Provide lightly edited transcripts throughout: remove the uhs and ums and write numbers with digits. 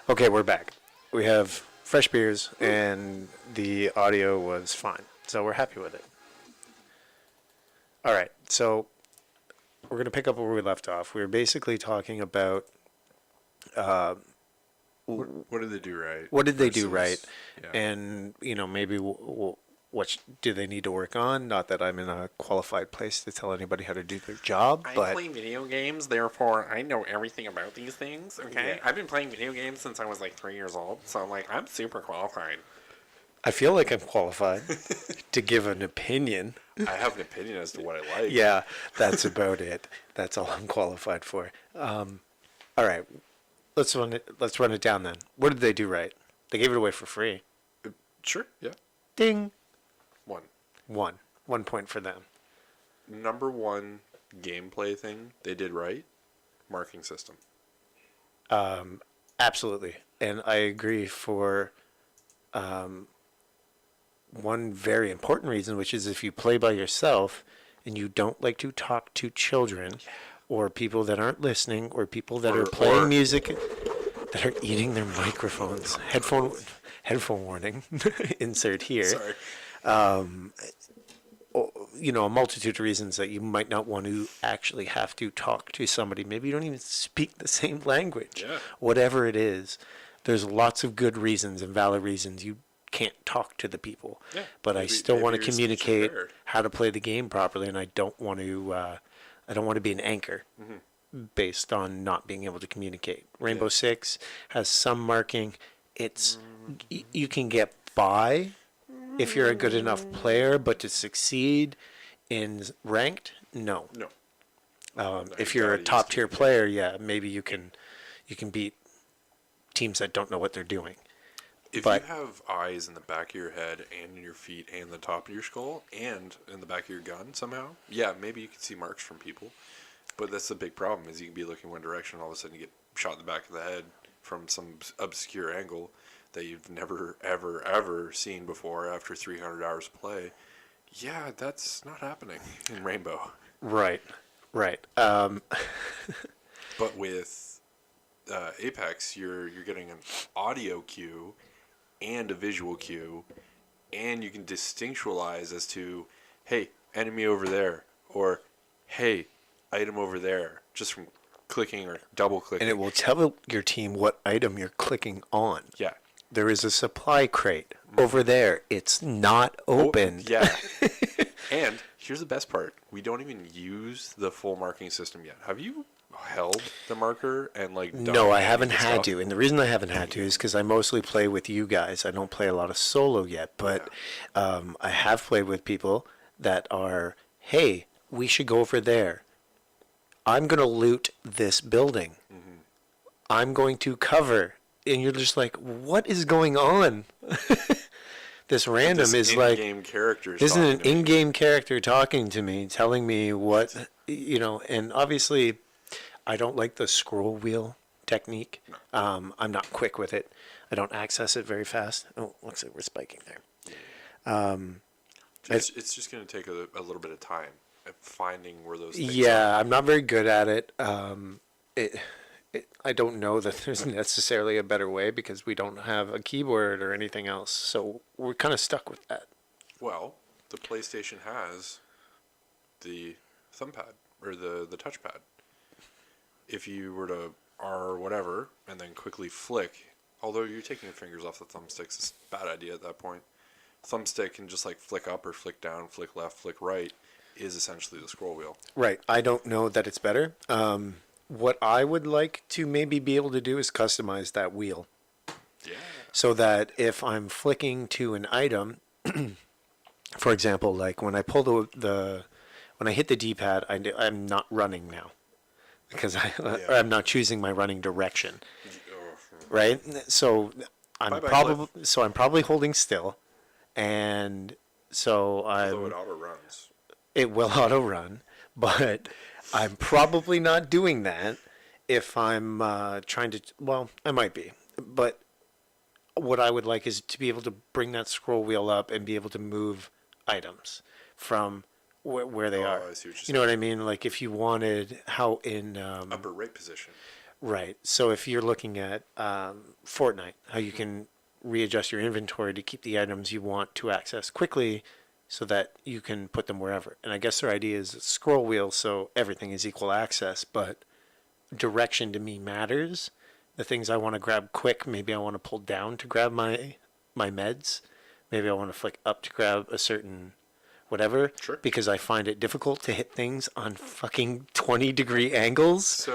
Okay, we're back. We have fresh beers, and the audio was fine, so we're happy with it. All right, so we're going to pick up where we left off. We were basically talking about What did they do right? what did they do right, Yeah. and maybe what do they need to work on. Not that I'm in a qualified place to tell anybody how to do their job, I but play video games, therefore I know everything about these things, okay? Yeah. I've been playing video games since I was like 3 years old, so I'm super qualified. I feel like I'm qualified to give an opinion. I have an opinion as to what I like. Yeah, that's about it. That's all I'm qualified for. All right, let's run it. Let's run it down then. What did they do right? They gave it away for free. Sure, yeah. Ding. One. 1 point for them. Number one gameplay thing they did right, marking system. Absolutely, and I agree for one very important reason, which is if you play by yourself and you don't like to talk to children or people that aren't listening or people that are playing music that are eating their microphones. Headphone warning. Insert here. Sorry. A multitude of reasons that you might not want to actually have to talk to somebody. Maybe you don't even speak the same language. Yeah. Whatever it is, there's lots of good reasons and valid reasons you can't talk to the people. Yeah, But I maybe- still maybe want to your speech communicate impaired. how to play the game properly, and I don't want to. I don't want to be an anchor based on not being able to communicate. Rainbow Yeah. Six has some marking. It's you can get by if you're a good enough player, but to succeed in ranked, no. No. If you you're a gotta use top tier team. player, yeah, maybe you can beat teams that don't know what they're doing. If But- you have eyes in the back of your head and in your feet and the top of your skull and in the back of your gun somehow, yeah, maybe you can see marks from people. But that's the big problem is you can be looking one direction, all of a sudden you get shot in the back of the head from some obscure angle that you've never, ever, ever seen before after 300 hours of play. Yeah, that's not happening in Rainbow. Right. But with Apex, you're getting an audio cue and a visual cue, and you can distinctualize as to, hey, enemy over there, or hey, item over there, just from clicking or double clicking. And it will tell your team what item you're clicking on. Yeah. There is a supply crate over there. It's not open. Yeah. And here's the best part. We don't even use the full marking system yet. Have you held the marker and done No, I haven't the had stuff? to. And the reason I haven't had to is because I mostly play with you guys. I don't play a lot of solo yet. But I have played with people that are, hey, we should go over there. I'm going to loot this building. I'm going to cover. And you're just like, what is going on? This random This is like, in-game character is isn't talking an to me. in-game character talking to me, telling me what, and obviously I don't like the scroll wheel technique. I'm not quick with it. I don't access it very fast. Oh, looks like we're spiking there. It's just going to take a little bit of time at finding where those things Yeah, are. I'm not very good at it. I don't know that there's necessarily a better way because we don't have a keyboard or anything else. So we're kind of stuck with that. Well, the PlayStation has the thumbpad or the touchpad. If you were to R whatever and then quickly flick, although you're taking your fingers off the thumbsticks, it's a bad idea at that point. Thumbstick can just flick up or flick down, flick left, flick right is essentially the scroll wheel. Right. I don't know that it's better. What I would like to maybe be able to do is customize that wheel Yeah. so that if I'm flicking to an item, for example, like when I pull when I hit the D-pad, I'm not running now because or I'm not choosing my running direction. Right. So I'm probably holding still, and so Although I'm. it auto runs. It will auto run, but I'm probably not doing that if I'm trying to. Well, I might be, but what I would like is to be able to bring that scroll wheel up and be able to move items from where they are. I see what you're You know what I mean? Like if you wanted how in upper right position. Right. So if you're looking at Fortnite, how you can readjust your inventory to keep the items you want to access quickly so that you can put them wherever. And I guess their idea is a scroll wheel so everything is equal access, but direction to me matters. The things I want to grab quick, maybe I want to pull down to grab my meds. Maybe I want to flick up to grab a certain whatever. Sure. Because I find it difficult to hit things on fucking 20-degree angles.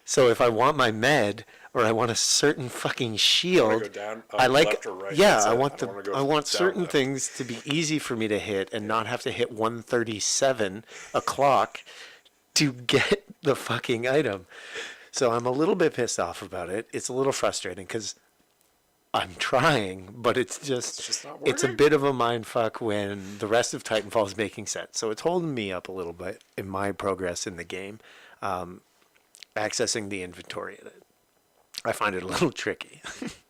So if I want my med or I want a certain fucking shield, go down, up, I like left or right, yeah, that's I it. want I the don't wanna go I want down, certain left. things to be easy for me to hit and not have to hit 137 o'clock to get the fucking item. So I'm a little bit pissed off about it. It's a little frustrating because I'm trying, but it's just not it's a working. bit of a mind fuck when the rest of Titanfall is making sense. So it's holding me up a little bit in my progress in the game, accessing the inventory in it. I find it a little tricky.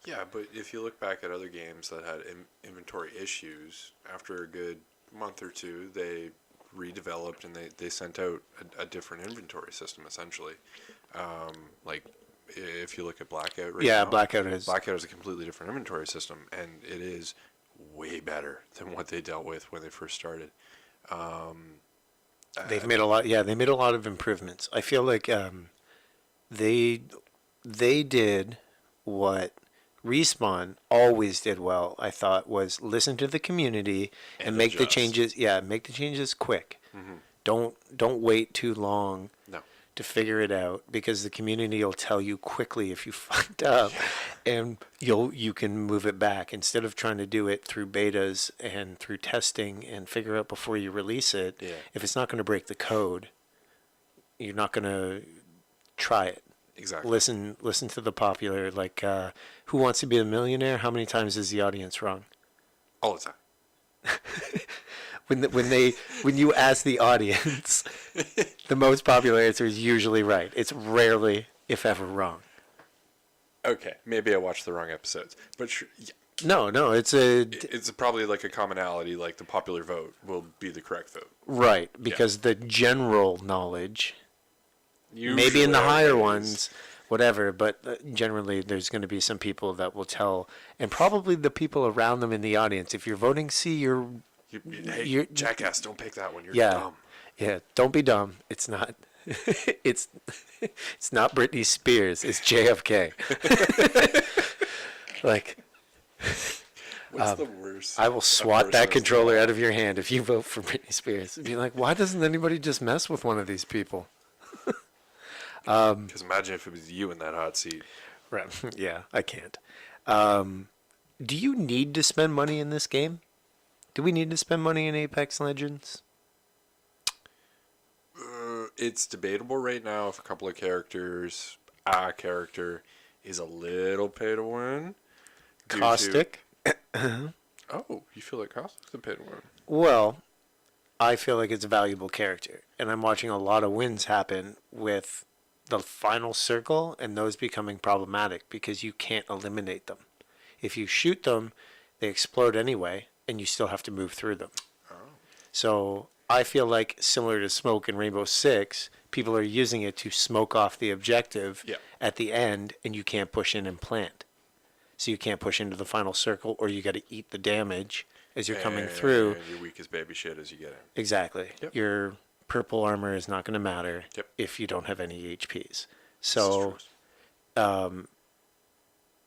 Yeah, but if you look back at other games that had inventory issues, after a good month or two, they redeveloped and they sent out a different inventory system, essentially. Like, if you look at Blackout right Yeah, now, Blackout is. Blackout is a completely different inventory system, and it is way better than what they dealt with when they first started. They've made a lot. Yeah, they made a lot of improvements. I feel like they did what Respawn always did well. I thought was listen to the community and make the adjust. changes. Yeah, make the changes quick. Don't wait too long No. to figure it out because the community will tell you quickly if you fucked up, and you can move it back instead of trying to do it through betas and through testing and figure out before you release it. Yeah. If it's not going to break the code, you're not going to try it. Exactly. Listen to the popular, like Who Wants to Be a Millionaire? How many times is the audience wrong? All the time. When you ask the audience, the most popular answer is usually right. It's rarely, if ever, wrong. Okay, maybe I watched the wrong episodes, but yeah, No, it's probably like a commonality. Like the popular vote will be the correct vote. right because the general knowledge, maybe in the Usually higher is- ones, whatever, but generally there's going to be some people that will tell, and probably the people around them in the audience. If you're voting C, Hey, you're- jackass! Don't pick that one. You're yeah, dumb. yeah. Don't be dumb. It's not. it's not Britney Spears. It's JFK. Like. What's the worst? I will swat that person controller is out of your hand if you vote for Britney Spears. Be like, why doesn't anybody just mess with one of these people? Because imagine if it was you in that hot seat. Right. Yeah, I can't. Do you need to spend money in this game? Do we need to spend money in Apex Legends? It's debatable right now if a couple of characters, a character, is a little pay to win. due to- Caustic? Oh, you feel like Caustic's a pay to win? Well, I feel like it's a valuable character. And I'm watching a lot of wins happen with the final circle and those becoming problematic because you can't eliminate them. If you shoot them, they explode anyway, and you still have to move through them. So I feel like similar to smoke in Rainbow Six, people are using it to smoke off the objective Yeah. at the end, and you can't push in and plant. So you can't push into the final circle, or you got to eat the damage as you're coming through. And you're weak as baby shit as you get in. Exactly. Yep. Your purple armor is not going to matter Yep. if you don't have any HPs. This is So, true.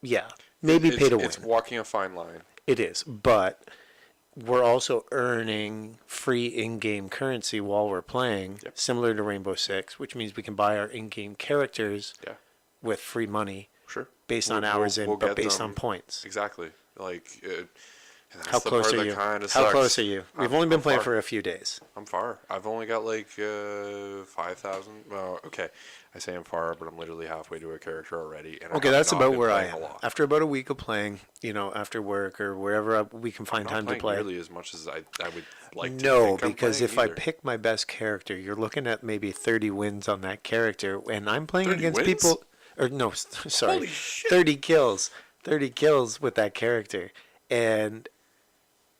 yeah, maybe pay to win. It's walking a fine line. It is, but we're also earning free in-game currency while we're playing, Yep. similar to Rainbow Six, which means we can buy our in-game characters Yeah, with free money sure. based on hours in, but based on points. Exactly. Like, and that's How the close part are that you? kinda How sucks. close are you? We've only been playing far. for a few days. I'm far. I've only got like 5,000. Well, okay. I say I'm far, but I'm literally halfway to a character already. And Okay, I have that's not about been where I playing am. a lot. After about a week of playing, after work or wherever we can find Not time to playing play. nearly as much as I would like to. No, think I'm because playing if I either. pick my best character, you're looking at maybe 30 wins on that character, and I'm playing 30 against wins? people. Or no, sorry, Holy shit. 30 kills, 30 kills with that character, and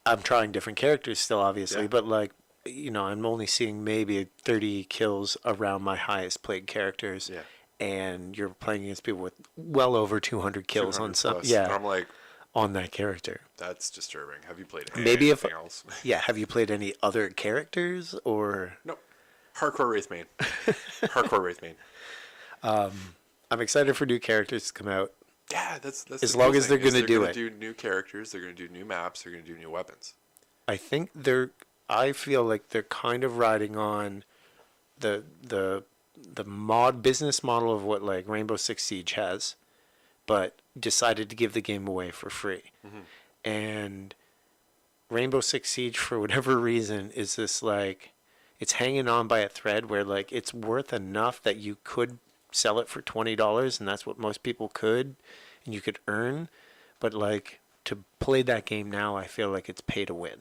I'm trying different characters still, obviously, Yeah. but I'm only seeing maybe 30 kills around my highest played characters, Yeah. and you're playing against people with well over 200 kills 200 on some, plus. And I'm yeah, like, on that character. that's disturbing. Have you played Maybe if, anything else? yeah, have you played any other characters or? No. Hardcore Wraith main. Hardcore Wraith main. I'm excited for new characters to come out. Yeah, that's As the long cool as they're thing, is gonna do gonna it. do new characters, they're gonna do new maps, they're gonna do new weapons. I think I feel like they're kind of riding on the mod business model of what like Rainbow Six Siege has, but decided to give the game away for free. And Rainbow Six Siege, for whatever reason, is this like it's hanging on by a thread where like it's worth enough that you could sell it for $20, and that's what most people could, and you could earn. But like to play that game now, I feel like it's pay to win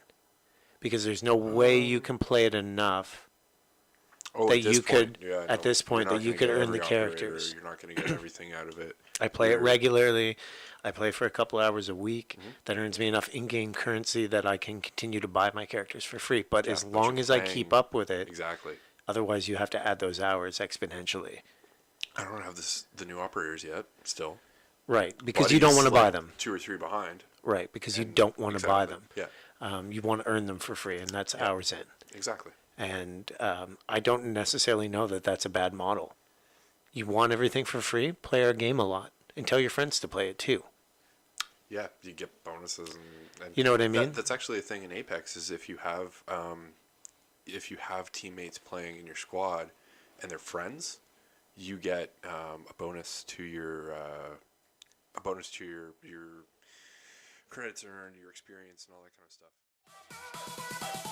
because there's no way you can play it enough Oh, that at this you could point, yeah, at no, this point you're that not you gonna could get earn every the operator, characters. You're not going to get everything out of it. I play it You're- regularly. I play for a couple hours a week. That earns me enough in-game currency that I can continue to buy my characters for free. But Yeah, as but long you're as I playing- keep up with it, Exactly. otherwise you have to add those hours exponentially. I don't have the new operators yet. Still, Right, because you don't Buddy's want to buy like them. 2 or 3 behind. Right, because you And- don't want to buy exactly, them. Yeah, You want to earn them for free, and that's hours in. exactly. And I don't necessarily know that that's a bad model. You want everything for free? Play our game a lot, and tell your friends to play it too. Yeah, you get bonuses and You know what I mean? That's actually a thing in Apex is if you have teammates playing in your squad and they're friends, you get a bonus to your your credits earned, your experience, and all that kind of stuff.